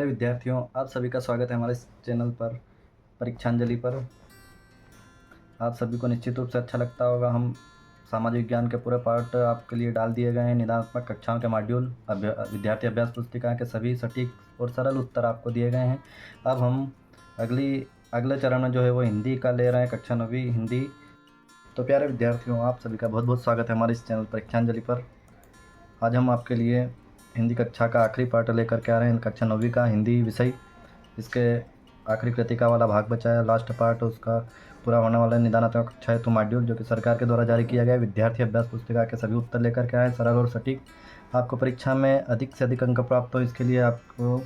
प्यारे विद्यार्थियों, आप सभी का स्वागत है हमारे इस चैनल पर परीक्षांजलि पर। आप सभी को निश्चित रूप से अच्छा लगता होगा। हम सामाजिक विज्ञान के पूरे पार्ट आपके लिए डाल दिए गए हैं। निदानात्मक कक्षाओं के मॉड्यूल, विद्यार्थी अभ्यास पुस्तिका के सभी सटीक और सरल उत्तर आपको दिए गए हैं। अब हम अगले चरण में जो है वो हिंदी का ले रहे हैं, कक्षा 9वीं हिंदी। तो प्यारे विद्यार्थियों, आप सभी का बहुत बहुत स्वागत है हमारे इस चैनल परीक्षांजलि पर। आज हम आपके लिए हिंदी कक्षा का आखिरी पार्ट लेकर के आ रहे हैं, कक्षा 9वीं का हिंदी विषय। इसके आखिरी कृतिका वाला भाग बचा है, लास्ट पार्ट उसका पूरा होने वाला है। निदानात्मक कक्षा हेतु मॉड्यूल जो कि सरकार के द्वारा जारी किया गया है। विद्यार्थी अभ्यास पुस्तिका के सभी उत्तर लेकर के आए, सरल और सटीक। आपको परीक्षा में अधिक से अधिक अंक प्राप्त हो, इसके लिए आपको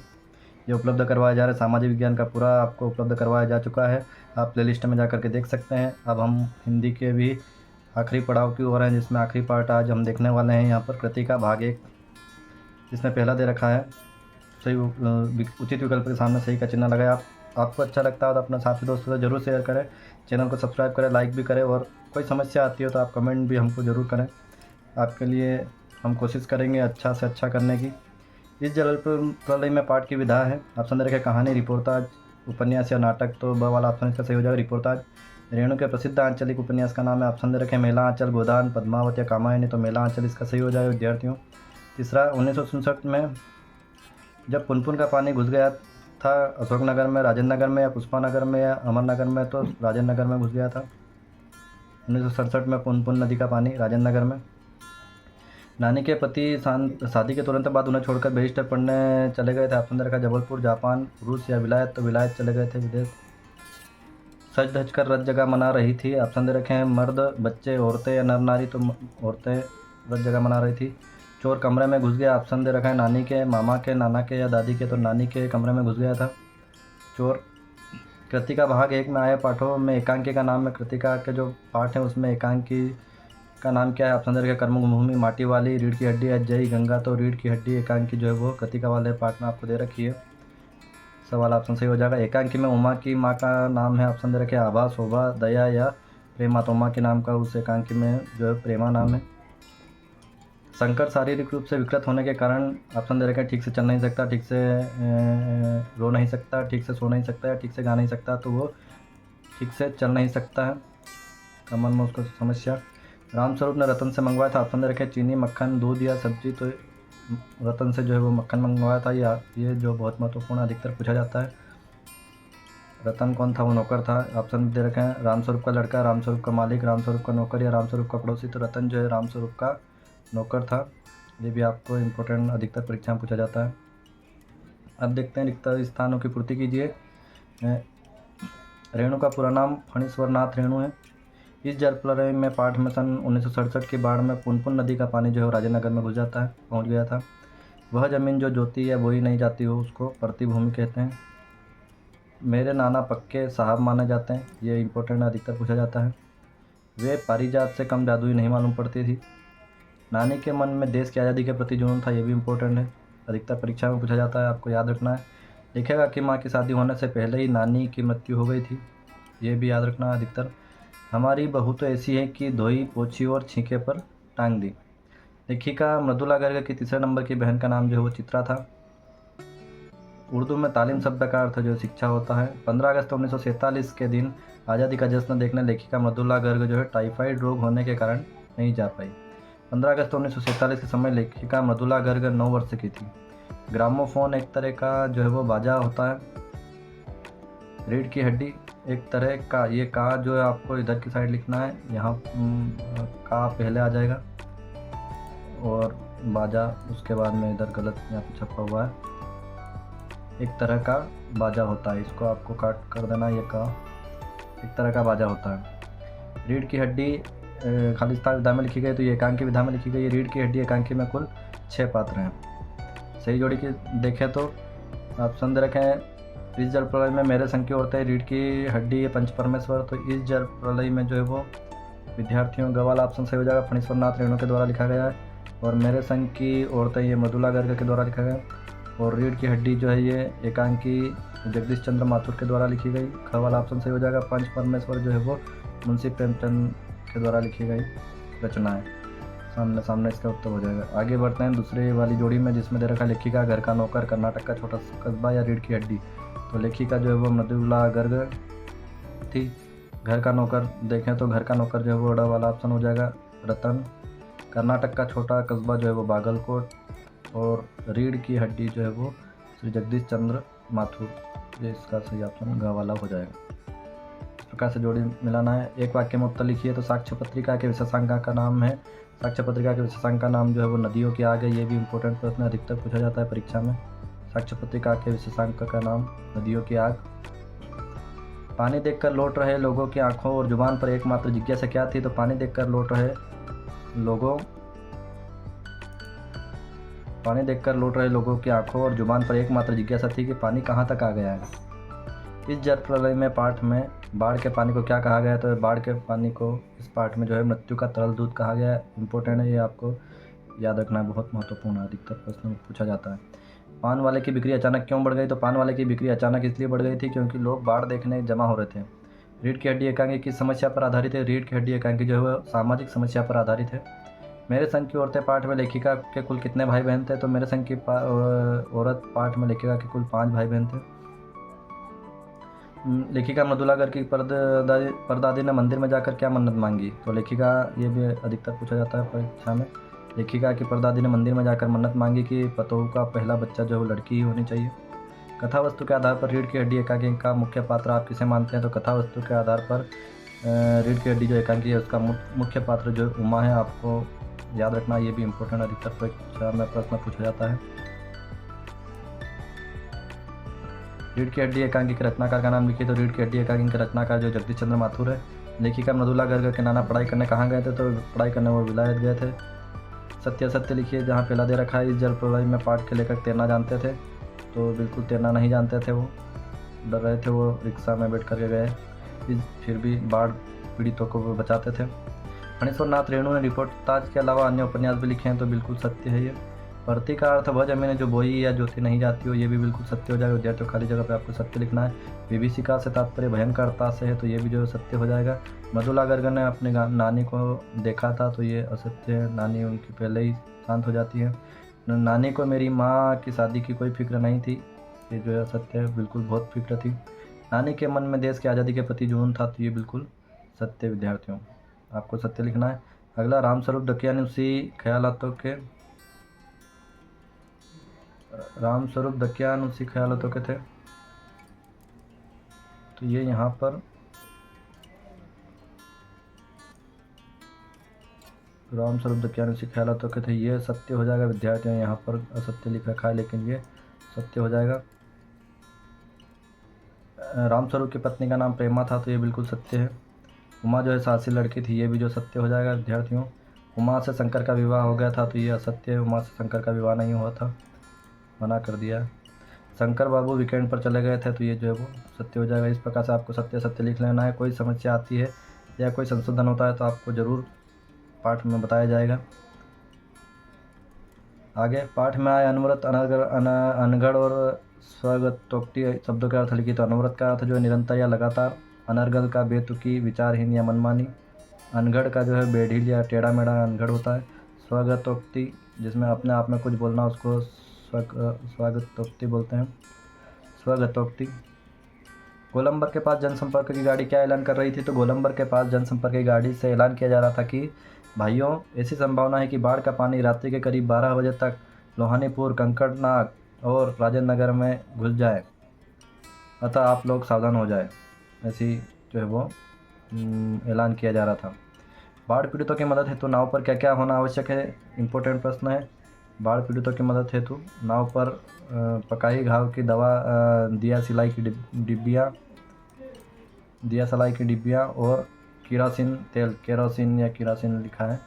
ये उपलब्ध करवाया जा रहा है। सामाजिक विज्ञान का पूरा आपको उपलब्ध करवाया जा चुका है, आप प्ले लिस्ट में जा करके देख सकते हैं। अब हम हिंदी के भी आखिरी पड़ाव की ओर हैं, जिसमें आखिरी पार्ट आज हम देखने वाले हैं। यहाँ पर कृतिका भाग 1, जिसमें पहला दे रखा है सही उचित विकल्प के सामने सही का चिन्ह लगाए। आपको अच्छा लगता है तो अपने साथी दोस्तों से ज़रूर शेयर करें, चैनल को सब्सक्राइब करें, लाइक भी करें, और कोई समस्या आती हो तो आप कमेंट भी हमको ज़रूर करें। आपके लिए हम कोशिश करेंगे अच्छा से अच्छा करने की। इस जल प्रलय में पाठ की विधा है। ऑप्शन दे रखे कहानी, रिपोर्टाज, उपन्यास या नाटक। तो ब वाला ऑप्शन इसका सही हो जाएगा, रिपोर्टाज। रेणु के प्रसिद्ध आंचलिक उपन्यास का नाम है। ऑप्शन दे रखे मेला आंचल, गोदान, पद्मावत या कामायनी। तो मेला आंचल इसका सही हो जाएगा विद्यार्थियों। तीसरा, 1967 में जब पुनपुन का पानी घुस गया था अशोकनगर में, राजेंद्र नगर में या पुष्पानगर में या अमरनगर में। तो राजेंद्र नगर में घुस गया था। 1967 में पुनपुन नदी का पानी राजेंद्र नगर में। नानी के पति शादी के तुरंत बाद उन्हें छोड़कर बैरिस्टर पढ़ने चले गए थे। ऑप्शन दे रखा जबलपुर, जापान, रूस या विलायत। तो विलायत चले गए थे, विदेश। सज धज कर रत जगह मना रही थी। ऑप्शन दे रखे हैं मर्द, बच्चे, औरतें या नर नारी। तो औरतें रत जगह मना रही थी। चोर कमरे में घुस गया। ऑप्शन दे रखा है नानी के, मामा के, नाना के या दादी के। तो नानी के कमरे में घुस गया था चोर। कृतिका भाग 1 में आए पाठों में एकांकी का नाम है। कृतिका के जो पाठ हैं उसमें एकांकी का नाम क्या है? ऑप्शन दे रखा है कर्मभूमि, माटी वाली, रीढ़ की हड्डी, अजय, गंगा। तो रीढ़ की हड्डी एकांकी जो है वो कृतिका वाले पाठ में आपको दे रखी है। सवाल ऑप्शन सही हो जाएगा। एकांकी में उमा की माँ का नाम है। ऑप्शन दे रखे आभा, शोभा, दया या प्रेमा। तो उमा के नाम का उस एकांकी में जो है प्रेमा नाम है। शंकर शारीरिक रूप से विकृत होने के कारण ऑप्शन दे रखे ठीक से चल नहीं सकता, ठीक से रो नहीं सकता, ठीक से सो नहीं सकता या ठीक से गा नहीं सकता। तो वो ठीक से चल नहीं सकता है, कमर में उसको समस्या। रामस्वरूप ने रतन से मंगवाया था। ऑप्शन दे रखे चीनी, मक्खन, दूध या सब्जी। तो रतन से जो है वो मक्खन मंगवाया था। ये जो बहुत महत्वपूर्ण अधिकतर पूछा जाता है। रतन कौन था? वो नौकर था। ऑप्शन दे रखे हैं रामस्वरूप का लड़का, रामस्वरूप का मालिक, रामस्वरूप का नौकर या रामस्वरूप का पड़ोसी। तो रतन जो है रामस्वरूप का नौकर था। ये भी आपको इम्पोर्टेंट अधिकतर परीक्षा में पूछा जाता है। अब देखते हैं रिक्त स्थानों की पूर्ति कीजिए। रेणु का पूरा नाम फणीश्वरनाथ रेणु है। इस जल प्रलय में पाठ में सन 1967 की बाढ़ में पुनपुन नदी का पानी जो है राजेंद्र नगर में घुस जाता है, पहुँच गया था। वह ज़मीन जो जोती या बोई नहीं जाती हो उसको प्रतिभूमि कहते हैं। मेरे नाना पक्के साहब माने जाते हैं। ये इम्पोर्टेंट अधिकतर पूछा जाता है। वे पारिजात से कम जादुई नहीं मालूम पड़ती थी। नानी के मन में देश की आज़ादी के प्रति जुनून था। ये भी इम्पोर्टेंट है, अधिकतर परीक्षा में पूछा जाता है, आपको याद रखना है। लिखेगा कि माँ की शादी होने से पहले ही नानी की मृत्यु हो गई थी। ये भी याद रखना है अधिकतर। हमारी बहू तो ऐसी है कि धोई, पोछी और छींके पर टांग दी। लेखिका मृदुला गर्ग की तीसरे नंबर की बहन का नाम जो है वो चित्रा था। उर्दू में तालीम शब्द का अर्थ जो शिक्षा होता है। 15 अगस्त 1947 के दिन आज़ादी का जश्न देखने लेखिका मृदुला गर्ग जो है टाइफाइड रोग होने के कारण नहीं जा पाई। 15 अगस्त 1947 के समय लेखिका मृदुला गर्ग 9 वर्ष की थी। ग्रामोफोन एक तरह का जो है वो बाजा होता है। रीढ़ की हड्डी एक तरह का, ये का जो है आपको इधर की साइड लिखना है, यहाँ का पहले आ जाएगा और बाजा उसके बाद में इधर गलत यहाँ पे छपा हुआ है। एक तरह का बाजा होता है, इसको आपको काट कर देना। ये का एक तरह का बाजा होता है। रीढ़ की हड्डी खालिस्तान विधा में लिखी गई, तो ये एकांकी विधा में लिखी गई। रीढ़ की हड्डी एकांकी में कुल 6 पात्र हैं। सही जोड़ी की देखें तो ऑप्शन दे रखे हैं इस जल प्रलय में मेरे संग की औरतें, रीढ़ की हड्डी पंच परमेश्वर। तो इस जल प्रलय में जो है वो विद्यार्थियों गवाला ऑप्शन सही हो जाएगा, फणीश्वरनाथ रेणु के द्वारा लिखा गया है। और मेरे संग की औरतें ये मृदुला गर्ग के द्वारा लिखा गया। और रीढ़ की हड्डी जो है ये एकांकी जगदीश चंद्र माथुर के द्वारा लिखी गई। ख वाला ऑप्शन सही हो जाएगा। पंच परमेश्वर जो है वो मुंशी प्रेमचंद के द्वारा लिखी गई रचना है। सामने सामने इसका उत्तर हो जाएगा। आगे बढ़ते हैं दूसरे वाली जोड़ी में, जिसमें दे रखा है लेखिका घर का नौकर, कर्नाटक का छोटा कस्बा या रीढ़ की हड्डी। तो लेखिका जो है वो मृदुला गर्ग थी। घर का नौकर देखें तो घर का नौकर जो है वो बड़ा वाला ऑप्शन हो जाएगा, रतन। कर्नाटक का छोटा कस्बा जो है वो बागलकोट, और रीढ़ की हड्डी जो है वो श्री जगदीश चंद्र माथुर। ये इसका सही ऑप्शन ग वाला हो जाएगा। इस प्रकार से जोड़ी मिलाना है। एक वाक्य में उत्तर लिखिए। तो साक्ष्य पत्रिका के विशेषांक का नाम है, साक्ष्य पत्रिका के विशेषांक का नाम जो है वो नदियों की आग है। ये भी इंपॉर्टेंट प्रश्न अधिकतर पूछा जाता है परीक्षा में। साक्ष्य पत्रिका के विशेषांक का नाम नदियों की आग। पानी देखकर लौट रहे लोगों की आंखों और जुबान पर एकमात्र जिज्ञासा क्या थी? तो पानी देखकर लौट रहे लोगों की आंखों और जुबान पर एकमात्र जिज्ञासा थी कि पानी कहाँ तक आ गया है। इस जल प्रलय में पाठ में बाढ़ के पानी को क्या कहा गया है? तो बाढ़ के पानी को इस पाठ में जो है मृत्यु का तरल दूध कहा गया है। इंपॉर्टेंट है, ये आपको याद रखना है, बहुत महत्वपूर्ण है, अधिकतर प्रश्न में पूछा जाता है। पान वाले की बिक्री अचानक क्यों बढ़ गई? तो पान वाले की बिक्री अचानक इसलिए बढ़ गई थी क्योंकि लोग बाढ़ देखने जमा हो रहे थे। रीढ़ की हड्डी एकांकी किस समस्या पर आधारित है? रीढ़ की हड्डी एकांकी जो है वह सामाजिक समस्या पर आधारित है। मेरे संग की औरतें पाठ में लेखिका के कुल कितने भाई बहन थे? तो मेरे संग की औरत पाठ में लेखिका के कुल 5 भाई बहन थे। लेखिका मृदुलागर की परदादी ने मंदिर में जाकर क्या मन्नत मांगी? तो लेखिका, ये भी अधिकतर पूछा जाता है परीक्षा में। लेखिका की परदादी ने मंदिर में जाकर मन्नत मांगी कि पतोहू का पहला बच्चा जो है वो लड़की ही होनी चाहिए। कथा वस्तु के आधार पर रीढ़ की हड्डी एकांकी का मुख्य पात्र आप किसे मानते हैं? तो कथा वस्तु के आधार पर रीढ़ की हड्डी जो एकांकी है उसका मुख्य पात्र जो उमा है। आपको याद रखना, ये भी इम्पोर्टेंट अधिकतर परीक्षा में प्रश्न पूछा जाता है। रीढ़ की हड्डी एकांकी के रचनाकार का नाम लिखिए। तो रीढ़ की हड्डी एकांकी के रचनाकार जो जगदीश चंद्र माथुर है। लेखिका मृदुला गर्ग के नाना पढ़ाई करने कहाँ गए थे? तो पढ़ाई करने वो विलायत गए थे। सत्य सत्य लिखिए। जहाँ पहला दे रखा है, इस जल प्रलय में पाठ के लेकर तैरना जानते थे? तो बिल्कुल तैरना नहीं जानते थे, वो डर रहे थे, वो रिक्शा में बैठ करके गए, फिर भी बाढ़ पीड़ितों को वो बचाते थे। फणीश्वर नाथ रेणु ने रिपोर्टाज के अलावा अन्य उपन्यास भी लिखे हैं, तो बिल्कुल सत्य है ये। परती का अर्थ वह जमीन जो बोई या जोती नहीं जाती हो, ये भी बिल्कुल सत्य हो जाएगा। विद्यार्थियों खाली जगह पे आपको सत्य लिखना है। विभीषिका से तात्पर्य भयंकरता से है, तो ये भी जो सत्य हो जाएगा। मृदुला गर्ग ने अपनी नानी को देखा था, तो ये असत्य है, नानी उनकी पहले ही शांत हो जाती है। नानी को मेरी माँ की शादी की कोई फिक्र नहीं थी, ये जो है असत्य है, बिल्कुल बहुत फिक्र थी। नानी के मन में देश की आज़ादी के प्रति जुनून था, तो ये बिल्कुल सत्य विद्यार्थियों, आपको सत्य लिखना है। अगला, रामस्वरूप दकियानुसी ख्यालातों के थे, तो ये यहाँ पर रामस्वरूप दकियानुसी ख्यालातों के थे, ये सत्य हो जाएगा विद्यार्थियों। यहाँ पर असत्य लिख रखा है, लेकिन ये सत्य हो जाएगा। रामस्वरूप की पत्नी का नाम प्रेमा था, तो ये बिल्कुल सत्य है। उमा जो है साहसी लड़की थी, ये भी जो सत्य हो जाएगा विद्यार्थियों। उमा से शंकर का विवाह हो गया था, तो ये असत्य है, उमा से शंकर का विवाह नहीं हुआ था, मना कर दिया। शंकर बाबू वीकेंड पर चले गए थे, तो ये जो है वो सत्य हो जाएगा। इस प्रकार से आपको सत्य सत्य लिख लेना है। कोई समस्या आती है या कोई संशोधन होता है तो आपको ज़रूर पाठ में बताया जाएगा। आगे पाठ में आए अनवरत, अनगढ़ और स्वगतोक्ति शब्दों के अर्थ लिखिए। तो अनवरत का अर्थ जो है निरंतर या लगातार, अनर्गल का बेतुकी, विचारहीन या मनमानी, अनगढ़ का जो है बेढील या टेढ़ा मेढ़ा अनगढ़ होता है। स्वगतोक्ति जिसमें अपने आप में कुछ बोलना, उसको स्वगतोक्ति बोलते हैं, स्वगतोक्ति। गोलंबर के पास जनसंपर्क की गाड़ी क्या ऐलान कर रही थी? तो गोलंबर के पास जनसंपर्क की गाड़ी से ऐलान किया जा रहा था कि भाइयों, ऐसी संभावना है कि बाढ़ का पानी रात्रि के करीब 12 बजे तक लोहानीपुर, कंकड़नाग और राजेंद्र नगर में घुस जाए, अतः आप लोग सावधान हो जाए। ऐसी जो है वो ऐलान किया जा रहा था। बाढ़ पीड़ितों की मदद हेतु नाव पर क्या क्या होना आवश्यक है? इम्पोर्टेंट प्रश्न है। बाढ़ पीड़ितों की मदद हेतु नाव पर पकाई घाव की दवा, दिया सलाई की डिब्बियाँ और केरोसिन तेल, केरोसिन या किरासिन लिखा है,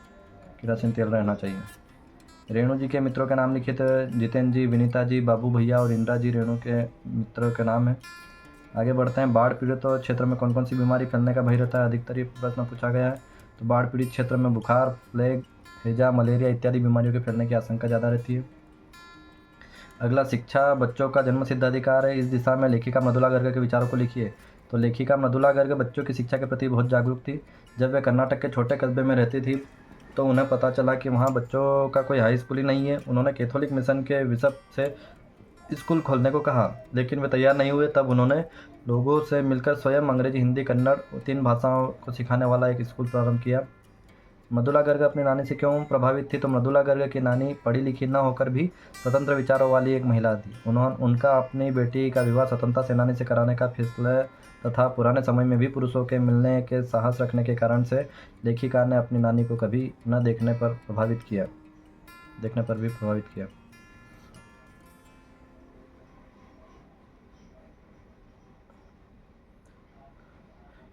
किरासिन तेल रहना चाहिए। रेणु जी के मित्रों के नाम लिखिए। तो जितेंद्र जी, विनीता जी, बाबू भैया और इंदिरा जी रेणु के मित्रों के नाम है। आगे बढ़ते हैं। बाढ़ पीड़ित क्षेत्र में कौन कौन सी बीमारी फैलने का भय रहता है? अधिकतर ये प्रश्न पूछा गया है। तो बाढ़ पीड़ित क्षेत्र में बुखार, प्लेग, हैजा, मलेरिया इत्यादि बीमारियों के फैलने की आशंका ज़्यादा रहती है। अगला, शिक्षा बच्चों का जन्मसिद्ध अधिकार है। इस दिशा में लेखिका मृदुला गर्ग के विचारों को लिखिए। तो लेखिका मृदुला गर्ग बच्चों की शिक्षा के प्रति बहुत जागरूक थी। जब वे कर्नाटक के छोटे कस्बे में रहती थी तो उन्हें पता चला कि वहाँ बच्चों का कोई हाई स्कूल ही नहीं है। उन्होंने कैथोलिक मिशन के बिशप से स्कूल खोलने को कहा, लेकिन वे तैयार नहीं हुए। तब उन्होंने लोगों से मिलकर स्वयं अंग्रेजी, हिंदी, कन्नड़ और 3 भाषाओं को सिखाने वाला एक स्कूल प्रारंभ किया। मृदुला गर्ग अपनी नानी से क्यों प्रभावित थी? तो मृदुला गर्ग की नानी पढ़ी लिखी न होकर भी स्वतंत्र विचारों वाली एक महिला थी। उनका अपनी बेटी का विवाह स्वतंत्रता सेनानी से कराने का फैसला तथा पुराने समय में भी पुरुषों के मिलने के साहस रखने के कारण से लेखिका ने अपनी नानी को कभी न देखने पर भी प्रभावित किया।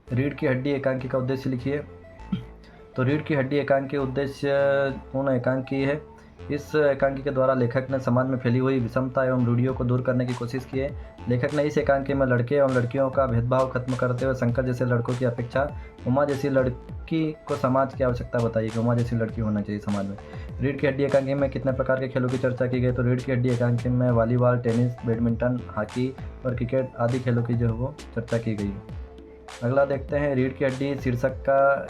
रीढ़ की हड्डी एकांकी का उद्देश्य लिखिए। तो रीढ़ की हड्डी एकांकी उद्देश्य पूर्ण एकांकी है। इस एकांकी के द्वारा लेखक ने समाज में फैली हुई विषमता एवं रूढ़ियों को दूर करने की कोशिश की है। लेखक ने इस एकांकी में लड़के एवं लड़कियों का भेदभाव खत्म करते हुए शंकर जैसे लड़कों की अपेक्षा उमा जैसी लड़की को समाज की आवश्यक्ता बताई कि उमा जैसी लड़की होना चाहिए समाज में। रीढ़ की हड्डी एकांकी में कितने प्रकार के खेलों की चर्चा की गई? तो रीढ़ की हड्डी एकांकी में वॉलीबॉल, टेनिस, बैडमिंटन, हॉकी और क्रिकेट आदि खेलों की जो है वो चर्चा की गई। अगला देखते हैं, रीढ़ की हड्डी शीर्षक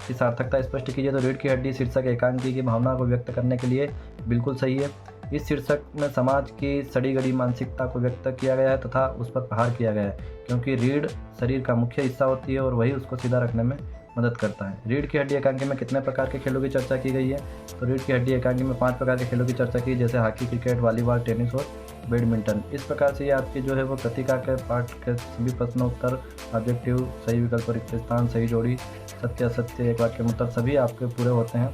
की सार्थकता स्पष्ट कीजिए। तो रीढ़ की हड्डी शीर्षक एकांकी की भावना को व्यक्त करने के लिए बिल्कुल सही है। इस शीर्षक में समाज की सड़ी गड़ी मानसिकता को व्यक्त किया गया है तथा उस पर प्रहार किया गया है, क्योंकि रीढ़ शरीर का मुख्य हिस्सा होती है और वही उसको सीधा रखने में मदद करता है। रीढ़ की हड्डी एकांकी में कितने प्रकार के खेलों की चर्चा की गई है? तो रीढ़ की हड्डी एकांकी में 5 प्रकार के खेलों की चर्चा की, जैसे हॉकी, क्रिकेट, वॉलीबॉल, टेनिस और बैडमिंटन। इस प्रकार से ये आपकी जो है वो कृतिका के पाठ के सभी प्रश्न उत्तर, ऑब्जेक्टिव, सही विकल्प, रिक्त स्थान, सही जोड़ी, सत्य असत्य, एक वाक्य में उत्तर सभी आपके पूरे होते हैं।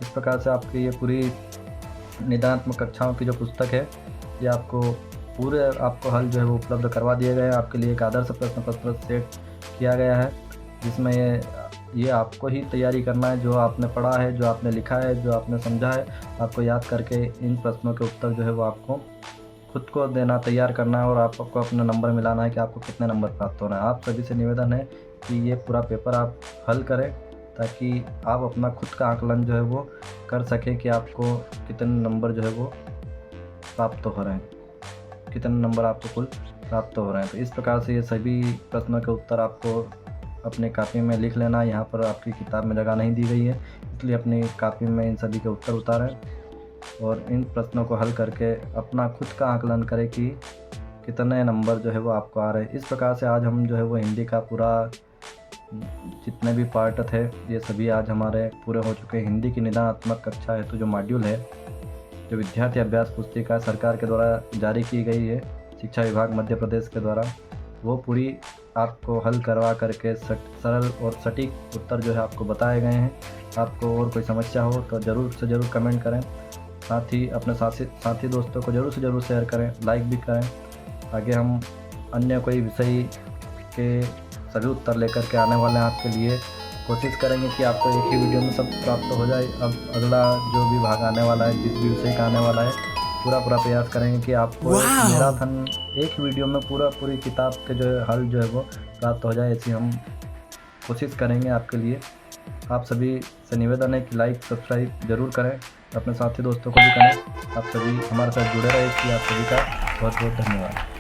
इस प्रकार से आपकी ये पूरी निदानात्मक कक्षाओं की जो पुस्तक है ये आपको हल जो है वो उपलब्ध करवा दिए गए हैं। आपके लिए एक आदर्श प्रश्न पत्र सेट किया गया है, जिसमें ये आपको ही तैयारी करना है। जो आपने पढ़ा है, जो आपने लिखा है, जो आपने समझा है, आपको याद करके इन प्रश्नों के उत्तर जो है वो आपको खुद को देना, तैयार करना है और आपको अपना नंबर मिलाना है कि आपको कितने नंबर प्राप्त हो रहे हैं। आप सभी से निवेदन है कि ये पूरा पेपर आप हल करें, ताकि आप अपना खुद का आकलन जो है वो कर सकें कि आपको कितने नंबर जो है वो प्राप्त हो रहे हैं, कितने नंबर आपको कुल प्राप्त हो रहे हैं। तो इस प्रकार से ये सभी प्रश्नों के उत्तर आपको अपने कापी में लिख लेना। यहाँ पर आपकी किताब में जगह नहीं दी गई है, इसलिए अपनी कापी में इन सभी के उत्तर उतारें और इन प्रश्नों को हल करके अपना खुद का आकलन करें कि कितने नंबर जो है वो आपको आ रहे हैं। इस प्रकार से आज हम जो है वो हिंदी का पूरा जितने भी पार्ट थे ये सभी आज हमारे पूरे हो चुके हैं। हिंदी की निदानात्मक कक्षा है तो जो मॉड्यूल है, जो विद्यार्थी अभ्यास पुस्तिका सरकार के द्वारा जारी की गई है, शिक्षा विभाग मध्य प्रदेश के द्वारा, वो पूरी आपको हल करवा करके सरल और सटीक उत्तर जो है आपको बताए गए हैं। आपको और कोई समस्या हो तो ज़रूर से ज़रूर कमेंट करें, साथ ही अपने साथी दोस्तों को ज़रूर से ज़रूर शेयर करें, लाइक भी करें। आगे हम अन्य कोई विषय के सभी उत्तर लेकर के आने वाले हैं आपके लिए। कोशिश करेंगे कि आपको एक ही वीडियो में सब प्राप्त हो जाए। अब अगला जो भी भाग आने वाला है, जिस भी विषय का आने वाला है, पूरा प्रयास करेंगे कि आपको मैराथन एक वीडियो में पूरी किताब के जो हल जो है वो प्राप्त हो जाए, ऐसी हम कोशिश करेंगे आपके लिए। आप सभी से निवेदन है कि लाइक सब्सक्राइब ज़रूर करें, अपने साथी दोस्तों को भी करें। आप सभी हमारे साथ जुड़े रहे, इसलिए आप सभी का बहुत बहुत धन्यवाद।